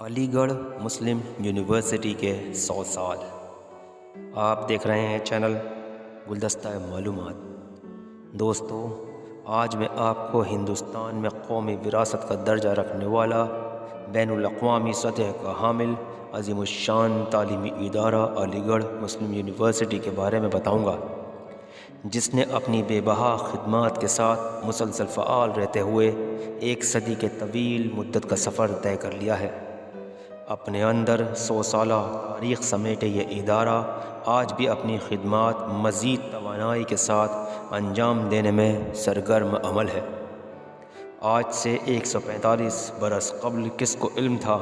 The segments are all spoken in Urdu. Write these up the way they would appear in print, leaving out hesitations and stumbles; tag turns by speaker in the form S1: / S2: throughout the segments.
S1: علی گڑھ مسلم یونیورسٹی کے 100 سال۔ آپ دیکھ رہے ہیں چینل گلدستہ معلومات۔ دوستو، آج میں آپ کو ہندوستان میں قومی وراثت کا درجہ رکھنے والا بین الاقوامی سطح کا حامل عظیم الشان تعلیمی ادارہ علی گڑھ مسلم یونیورسٹی کے بارے میں بتاؤں گا، جس نے اپنی بے بہا خدمات کے ساتھ مسلسل فعال رہتے ہوئے ایک صدی کے طویل مدت کا سفر طے کر لیا ہے۔ اپنے اندر 100 سالہ تاریخ سمیٹے یہ ادارہ آج بھی اپنی خدمات مزید توانائی کے ساتھ انجام دینے میں سرگرم عمل ہے۔ آج سے 145 برس قبل کس کو علم تھا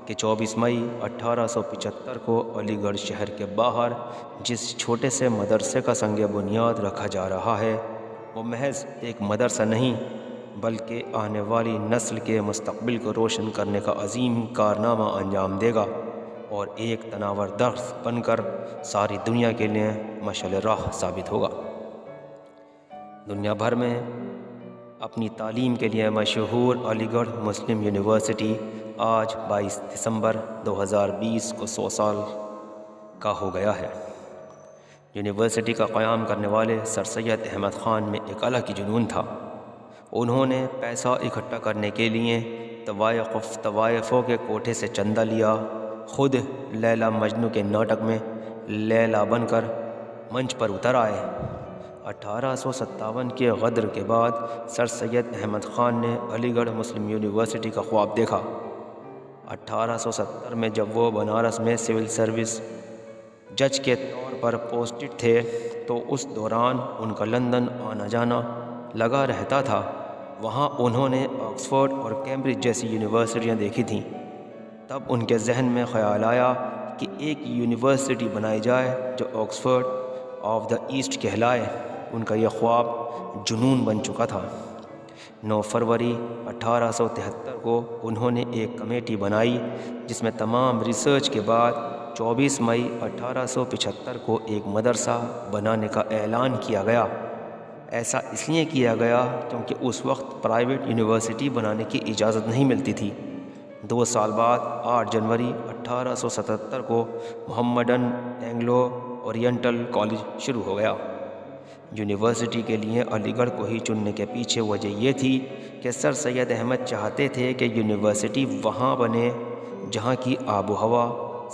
S1: کہ 24 مئی 1875 کو علی گڑھ شہر کے باہر جس چھوٹے سے مدرسے کا سنگ بنیاد رکھا جا رہا ہے، وہ محض ایک مدرسہ نہیں بلکہ آنے والی نسل کے مستقبل کو روشن کرنے کا عظیم کارنامہ انجام دے گا اور ایک تناور درخت بن کر ساری دنیا کے لیے مشعل راہ ثابت ہوگا۔ دنیا بھر میں اپنی تعلیم کے لیے مشہور علی گڑھ مسلم یونیورسٹی آج 22 دسمبر 2020 کو 100 سال کا ہو گیا ہے۔ یونیورسٹی کا قیام کرنے والے سر سید احمد خان میں ایک الگ ہی جنون تھا۔ انہوں نے پیسہ اکٹھا کرنے کے لیے طوائفوں کے کوٹھے سے چندہ لیا، خود لیلا مجنوں کے ناٹک میں لیلا بن کر منچ پر اتر آئے۔ 1857 کے غدر کے بعد سر سید احمد خان نے علی گڑھ مسلم یونیورسٹی کا خواب دیکھا۔ 1870 میں جب وہ بنارس میں سول سروس جج کے طور پر پوسٹڈ تھے تو اس دوران ان کا لندن آنا جانا لگا رہتا تھا۔ وہاں انہوں نے آکسفورڈ اور کیمبرج جیسی یونیورسٹیاں دیکھی تھیں۔ تب ان کے ذہن میں خیال آیا کہ ایک یونیورسٹی بنائی جائے جو آکسفورڈ آف دا ایسٹ کہلائے۔ ان کا یہ خواب جنون بن چکا تھا۔ 9 فروری 1873 کو انہوں نے ایک کمیٹی بنائی جس میں تمام ریسرچ کے بعد 24 مئی 1875 کو ایک مدرسہ بنانے کا اعلان کیا گیا۔ ایسا اس لیے کیا گیا کیونکہ اس وقت پرائیویٹ یونیورسٹی بنانے کی اجازت نہیں ملتی تھی۔ 2 سال بعد 8 جنوری 1877 کو محمڈن اینگلو اورینٹل کالج شروع ہو گیا۔ یونیورسٹی کے لیے علی گڑھ کو ہی چننے کے پیچھے وجہ یہ تھی کہ سر سید احمد چاہتے تھے کہ یونیورسٹی وہاں بنے جہاں کی آب و ہوا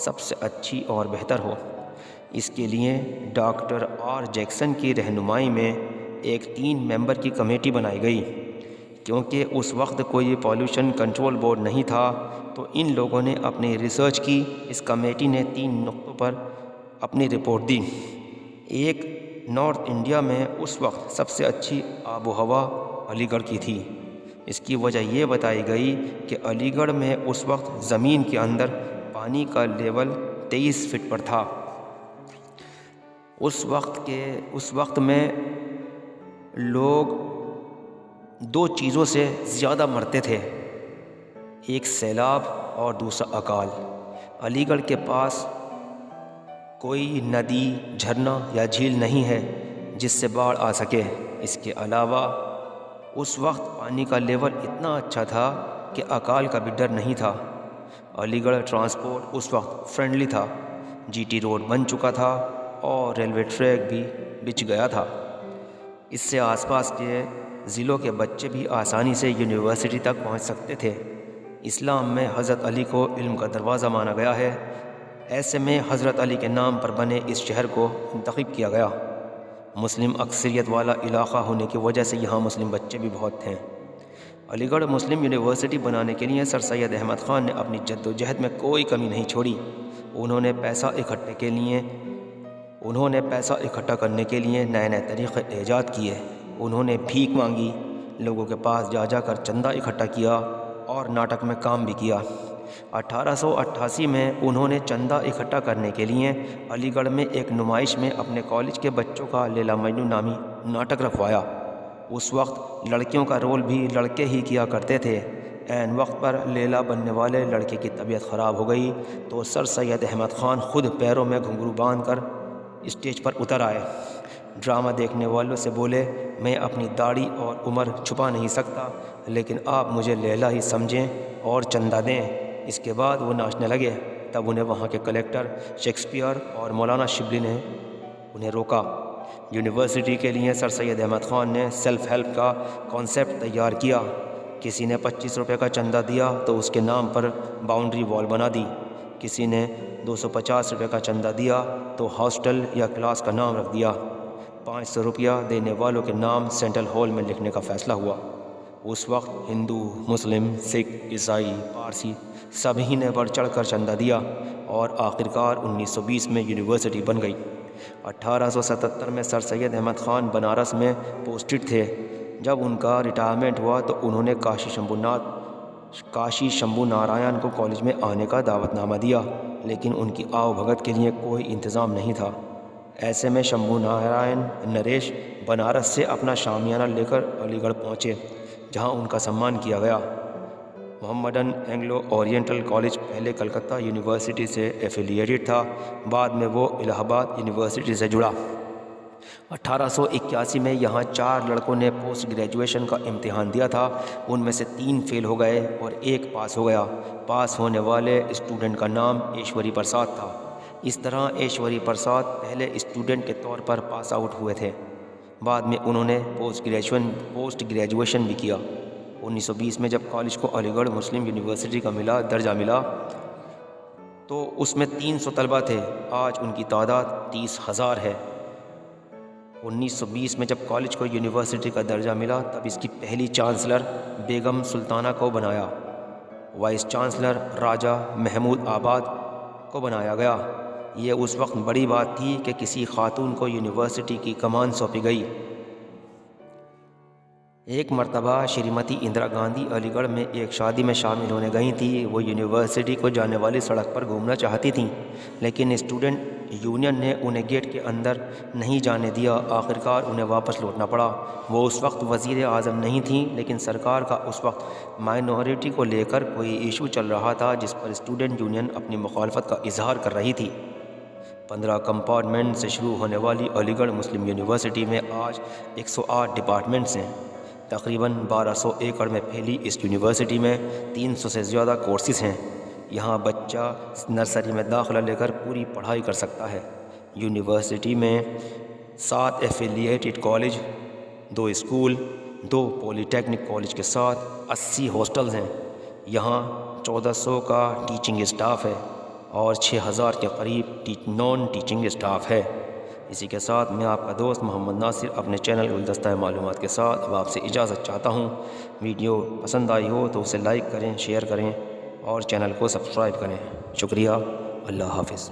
S1: سب سے اچھی اور بہتر ہو۔ اس کے لیے ڈاکٹر آر جیکسن کی رہنمائی میں ایک 3 ممبر کی کمیٹی بنائی گئی۔ کیونکہ اس وقت کوئی پالوشن کنٹرول بورڈ نہیں تھا تو ان لوگوں نے اپنی ریسرچ کی۔ اس کمیٹی نے 3 نقطوں پر اپنی رپورٹ دی۔ ایک، نارتھ انڈیا میں اس وقت سب سے اچھی آب و ہوا علی گڑھ کی تھی۔ اس کی وجہ یہ بتائی گئی کہ علی گڑھ میں اس وقت زمین کے اندر پانی کا لیول 23 فٹ پر تھا۔ اس وقت میں لوگ 2 چیزوں سے زیادہ مرتے تھے، ایک سیلاب اور دوسرا اکال۔ علی گڑھ کے پاس کوئی ندی، جھرنا یا جھیل نہیں ہے جس سے باڑھ آ سکے۔ اس کے علاوہ اس وقت پانی کا لیول اتنا اچھا تھا کہ اکال کا بھی ڈر نہیں تھا۔ علی گڑھ ٹرانسپورٹ اس وقت فرینڈلی تھا، جی ٹی روڈ بن چکا تھا اور ریلوے ٹریک بھی بچھ گیا تھا۔ اس سے آس پاس کے ضلعوں کے بچے بھی آسانی سے یونیورسٹی تک پہنچ سکتے تھے۔ اسلام میں حضرت علی کو علم کا دروازہ مانا گیا ہے۔ ایسے میں حضرت علی کے نام پر بنے اس شہر کو منتخب کیا گیا۔ مسلم اکثریت والا علاقہ ہونے کی وجہ سے یہاں مسلم بچے بھی بہت تھے۔ علی گڑھ مسلم یونیورسٹی بنانے کے لیے سر سید احمد خان نے اپنی جد و جہد میں کوئی کمی نہیں چھوڑی۔ انہوں نے پیسہ اکٹھا کرنے کے لیے نئے نئے طریقے ایجاد کیے۔ انہوں نے بھیک مانگی، لوگوں کے پاس جا کر چندہ اکٹھا کیا اور ناٹک میں کام بھی کیا۔ 1888 میں انہوں نے چندہ اکٹھا کرنے کے لیے علی گڑھ میں ایک نمائش میں اپنے کالج کے بچوں کا لیلا مجنوں نامی ناٹک رکھوایا۔ اس وقت لڑکیوں کا رول بھی لڑکے ہی کیا کرتے تھے۔ عین وقت پر لیلا بننے والے لڑکے کی طبیعت خراب ہو گئی تو سر سید احمد خان خود پیروں میں گھنگرو باندھ کر اسٹیج پر اتر آئے۔ ڈرامہ دیکھنے والوں سے بولے، میں اپنی داڑھی اور عمر چھپا نہیں سکتا، لیکن آپ مجھے لیلا ہی سمجھیں اور چندہ دیں۔ اس کے بعد وہ ناچنے لگے۔ تب انہیں وہاں کے کلیکٹر شیکسپیئر اور مولانا شبلی نے انہیں روکا۔ یونیورسٹی کے لیے سر سید احمد خان نے سیلف ہیلپ کا کانسیپٹ تیار کیا۔ کسی نے 25 روپے کا چندہ دیا تو اس کے نام پر باؤنڈری وال بنا دی۔ کسی نے 250 روپے کا چندہ دیا تو ہاسٹل یا کلاس کا نام رکھ دیا۔ 500 روپیہ دینے والوں کے نام سینٹرل ہال میں لکھنے کا فیصلہ ہوا۔ اس وقت ہندو، مسلم، سکھ، عیسائی، پارسی سبھی نے بڑھ چڑھ کر چندہ دیا اور آخرکار 1920 میں یونیورسٹی بن گئی۔ 1877 میں سر سید احمد خان بنارس میں پوسٹڈ تھے۔ جب ان کا ریٹائرمنٹ ہوا تو انہوں نے کاشی شمبھو نارائن کو کالج میں آنے کا دعوت نامہ دیا، لیکن ان کی آؤ بھگت کے لیے کوئی انتظام نہیں تھا۔ ایسے میں شمبھو نارائن نریش بنارس سے اپنا شامیانہ لے کر علی گڑھ پہنچے، جہاں ان کا سمان کیا گیا۔ محمدن اینگلو اورینٹل کالج پہلے کلکتہ یونیورسٹی سے ایفیلیٹڈ تھا، بعد میں وہ الہ آباد یونیورسٹی سے جڑا۔ 1881 میں یہاں 4 لڑکوں نے پوسٹ گریجویشن کا امتحان دیا تھا۔ ان میں سے 3 فیل ہو گئے اور 1 پاس ہو گیا۔ پاس ہونے والے اسٹوڈنٹ کا نام ایشوری پرساد تھا۔ اس طرح ایشوری پرساد پہلے اسٹوڈنٹ کے طور پر پاس آؤٹ ہوئے تھے۔ بعد میں انہوں نے پوسٹ گریجویشن بھی کیا۔ 1920 میں جب کالج کو علی گڑھ مسلم یونیورسٹی کا درجہ ملا تو اس میں 300 طلبہ تھے۔ آج ان کی تعداد 30,000 ہے۔ 1920 میں جب کالج کو یونیورسٹی کا درجہ ملا تب اس کی پہلی چانسلر بیگم سلطانہ کو بنایا، وائس چانسلر راجہ محمود آباد کو بنایا گیا۔ یہ اس وقت بڑی بات تھی کہ کسی خاتون کو یونیورسٹی کی کمان سونپی گئی۔ ایک مرتبہ شریمتی اندرا گاندھی علی گڑھ میں ایک شادی میں شامل ہونے گئی تھیں۔ وہ یونیورسٹی کو جانے والی سڑک پر گھومنا چاہتی تھیں، لیکن اسٹوڈنٹ یونین نے انہیں گیٹ کے اندر نہیں جانے دیا۔ آخرکار انہیں واپس لوٹنا پڑا۔ وہ اس وقت وزیر اعظم نہیں تھیں، لیکن سرکار کا اس وقت مائنورٹی کو لے کر کوئی ایشو چل رہا تھا جس پر اسٹوڈنٹ یونین اپنی مخالفت کا اظہار کر رہی تھی۔ 15 کمپارٹمنٹ سے شروع ہونے والی علی گڑھ مسلم یونیورسٹی میں آج 108 ڈپارٹمنٹس ہیں۔ تقریباً 1200 ایکڑ میں پھیلی اس یونیورسٹی میں 300 سے زیادہ کورسز ہیں۔ یہاں بچہ نرسری میں داخلہ لے کر پوری پڑھائی کر سکتا ہے۔ یونیورسٹی میں 7 ایفیلیٹڈ کالج، 2 اسکول، 2 پولی ٹیکنک کالج کے ساتھ 80 ہاسٹلز ہیں۔ یہاں 1400 کا ٹیچنگ اسٹاف ہے اور 6000 کے قریب نان ٹیچنگ اسٹاف ہے۔ اسی کے ساتھ میں آپ کا دوست محمد ناصر اپنے چینل گلدستہ معلومات کے ساتھ اب آپ سے اجازت چاہتا ہوں۔ ویڈیو پسند آئی ہو تو اسے لائک کریں، شیئر کریں اور چینل کو سبسکرائب کریں۔ شکریہ۔ اللہ حافظ۔